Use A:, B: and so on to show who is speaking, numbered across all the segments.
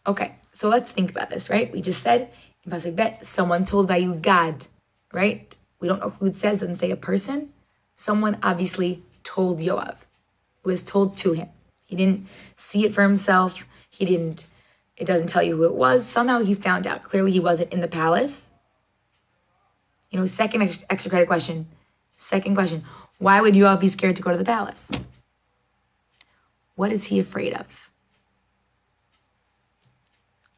A: Okay, so let's think about this, right? We just said in Pasuk Bet, someone told Vayugad, right? We don't know who it says, doesn't say a person. Someone obviously told Yoav. It was told to him. He didn't see it for himself. It doesn't tell you who it was. Somehow he found out. Clearly he wasn't in the palace. Second extra credit question. Second question. Why would Yoav be scared to go to the palace? What is he afraid of?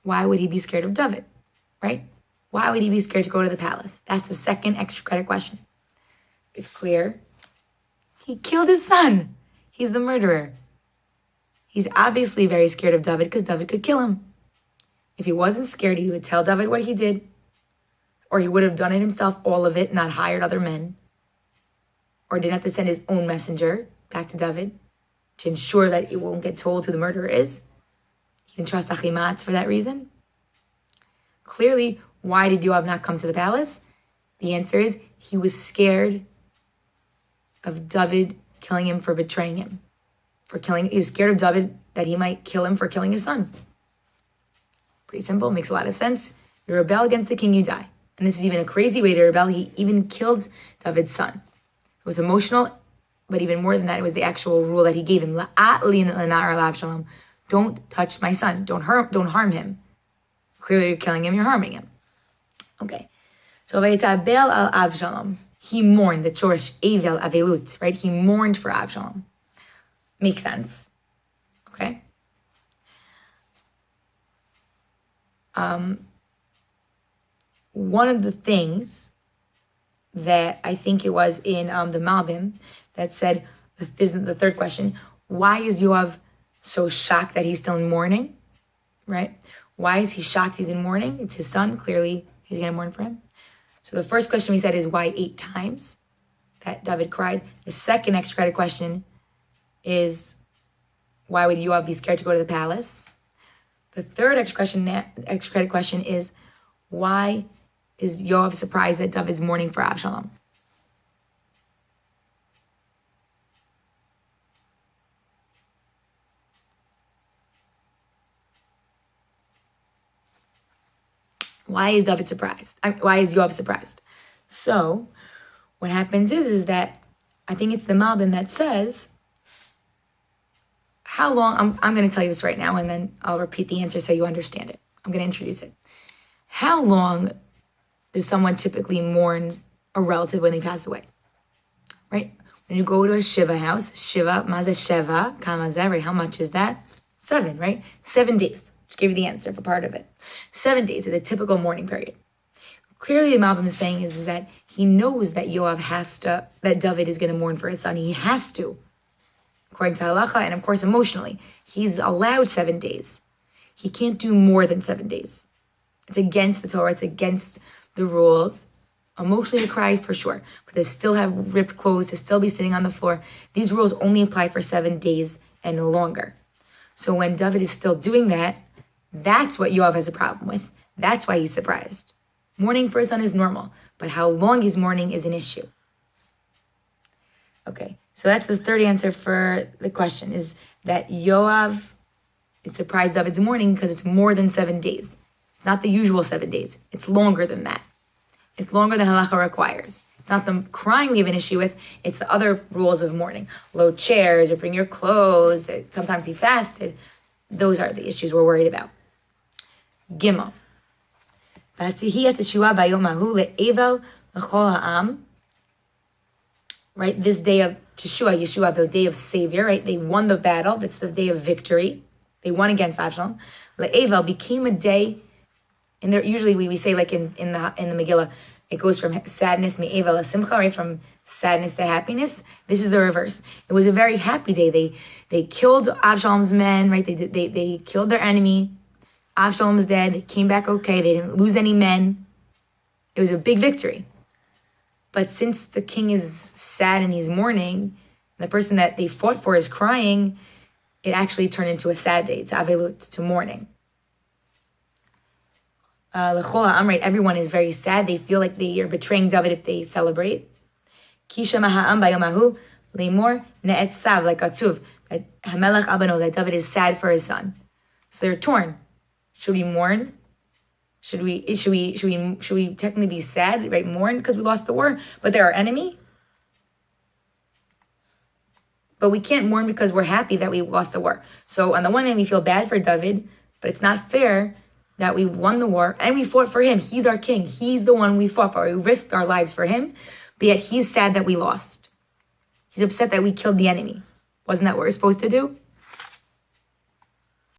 A: Why would he be scared of David? Right? Why would he be scared to go to the palace? That's the second extra credit question. It's clear. He killed his son. He's the murderer. He's obviously very scared of David because David could kill him. If he wasn't scared, he would tell David what he did. Or he would have done it himself, all of it, not hired other men. Or didn't have to send his own messenger back to David to ensure that it won't get told who the murderer is. He didn't trust Achimatz for that reason. Clearly, why did Yoav not come to the palace? The answer is he was scared of David killing him for betraying him. He was scared of David that he might kill him for killing his son. Pretty simple, makes a lot of sense. You rebel against the king, you die. And this is even a crazy way to rebel. He even killed David's son. It was emotional, but even more than that, it was the actual rule that he gave him. Don't touch my son. Don't harm him. Clearly you're killing him, you're harming him. Okay. So Vayitabel al Avshalom. He mourned, the Chorish Evel Avelut, right? He mourned for Avshalom. Makes sense. Okay. One of the things that I think it was in the Malbim that said, this is the third question, why is Yoav so shocked that he's still in mourning, right? Why is he shocked he's in mourning? It's his son, clearly he's going to mourn for him. So the first question we said is why 8 times that David cried. The second extra credit question is why would Yoav be scared to go to the palace? The third extra credit question is why is Yoav surprised that David is mourning for Avshalom? Why is David surprised? Why is Yoav surprised? So what happens is that I think it's the Malbim that says, how long, I'm going to tell you this right now and then I'll repeat the answer so you understand it. I'm going to introduce it. How long does someone typically mourn a relative when they pass away? Right? When you go to a Shiva house, Shiva, Maza Sheva, Kamazeh, right? How much is that? 7, right? 7 days. Just give you the answer for part of it. 7 days is a typical mourning period. Clearly, the Malbim is saying is that he knows that that David is going to mourn for his son. He has to. According to halacha, and of course emotionally, he's allowed 7 days. He can't do more than 7 days. It's against the Torah. It's against the rules. Emotionally to cry for sure, but to still have ripped clothes, to still be sitting on the floor. These rules only apply for 7 days and no longer. So when David is still doing that, that's what Yoav has a problem with. That's why he's surprised. Mourning for his son is normal, but how long he's mourning is an issue. Okay, so that's the third answer for the question, is that Yoav is surprised David's mourning because it's more than 7 days. It's not the usual 7 days. It's longer than that. It's longer than halacha requires. It's not the crying we have an issue with. It's the other rules of mourning. Load chairs or bring your clothes. Sometimes he fasted. Those are the issues we're worried about. Gimel. Right, this day of Yeshua, the day of Savior, right? They won the battle. That's the day of victory. They won against Avshalom. Le'evel became a day, and there usually we say like in the Megillah, it goes from sadness, me'evel simcha, right? From sadness to happiness. This is the reverse. It was a very happy day. They killed Avshalom's men, right? They killed their enemy. Avshalom is dead. They came back okay. They didn't lose any men. It was a big victory. But since the king is sad and he's mourning, the person that they fought for is crying, it actually turned into a sad day, to avelut, to mourning. L'chol ha'am, right? Everyone is very sad. They feel like they are betraying David if they celebrate. Kisha ha'am bayomahu leimor ne'etzav, like Atuv, that Hamelech Abano, that David is sad for his son. So they're torn. Should we mourn? Should we technically be sad, right? Mourn because we lost the war, but they're our enemy? But we can't mourn because we're happy that we lost the war. So on the one hand, we feel bad for David, but it's not fair that we won the war and we fought for him. He's our king. He's the one we fought for. We risked our lives for him, but yet he's sad that we lost. He's upset that we killed the enemy. Wasn't that what we're supposed to do?